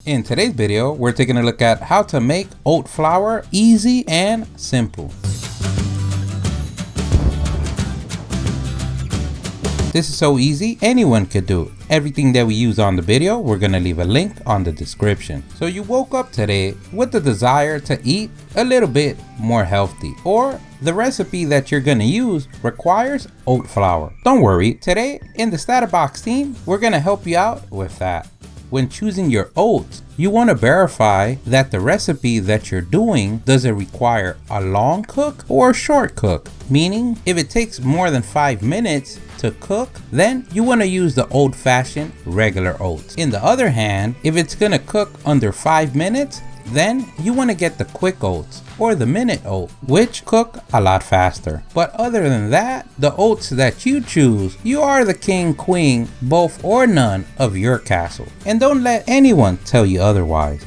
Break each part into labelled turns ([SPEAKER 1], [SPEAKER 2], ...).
[SPEAKER 1] In today's video, we're taking a look at how to make oat flour easy and simple. This is so easy, anyone could do it. Everything that we use on the video, we're gonna leave a link on the description. So you woke up today with the desire to eat a little bit more healthy, or the recipe that you're gonna use requires oat flour. Don't worry, today in the StatUpBox team, we're gonna help you out with that. When choosing your oats, you want to verify that the recipe that you're doing doesn't require a long cook or a short cook. Meaning, if it takes more than 5 minutes to cook, then you want to use the old-fashioned regular oats. In the other hand, if it's going to cook under 5 minutes, then you want to get the quick oats or the minute oat, which cook a lot faster. But other than that, the oats that you choose, you are the king, queen, both or none of your castle. And don't let anyone tell you otherwise.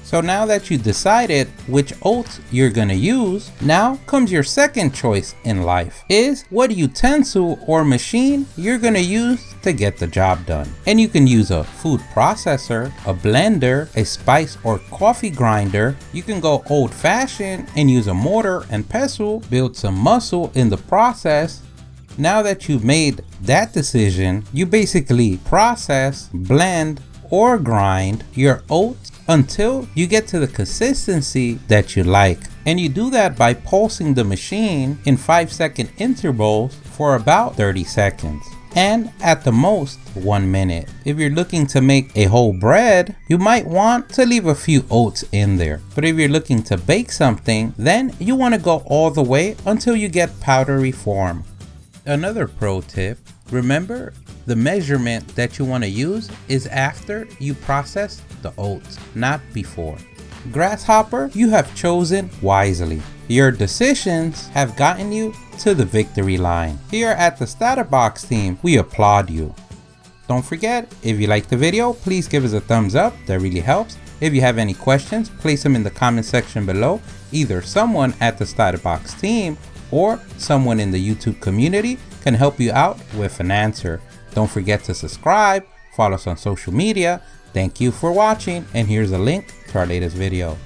[SPEAKER 1] So now that you decided which oats you're gonna use, now comes your second choice in life, is what utensil or machine you're gonna use to get the job done. And you can use a food processor, a blender, a spice or coffee grinder. You can go old fashioned and use a mortar and pestle, build some muscle in the process. Now that you've made that decision, you basically process, blend, or grind your oats until you get to the consistency that you like. And you do that by pulsing the machine in 5-second intervals for about 30 seconds. And at the most 1 minute. If you're looking to make a whole bread, you might want to leave a few oats in there. But if you're looking to bake something, then you want to go all the way until you get powdery form. Another pro tip, remember the measurement that you want to use is after you process the oats, not before. Grasshopper, you have chosen wisely. Your decisions have gotten you to the victory line. Here at the StatUpBox team, we applaud you. Don't forget, if you liked the video, please give us a thumbs up, that really helps. If you have any questions, place them in the comment section below. Either someone at the StatUpBox team or someone in the YouTube community can help you out with an answer. Don't forget to subscribe, follow us on social media. Thank you for watching, and here's a link to our latest video.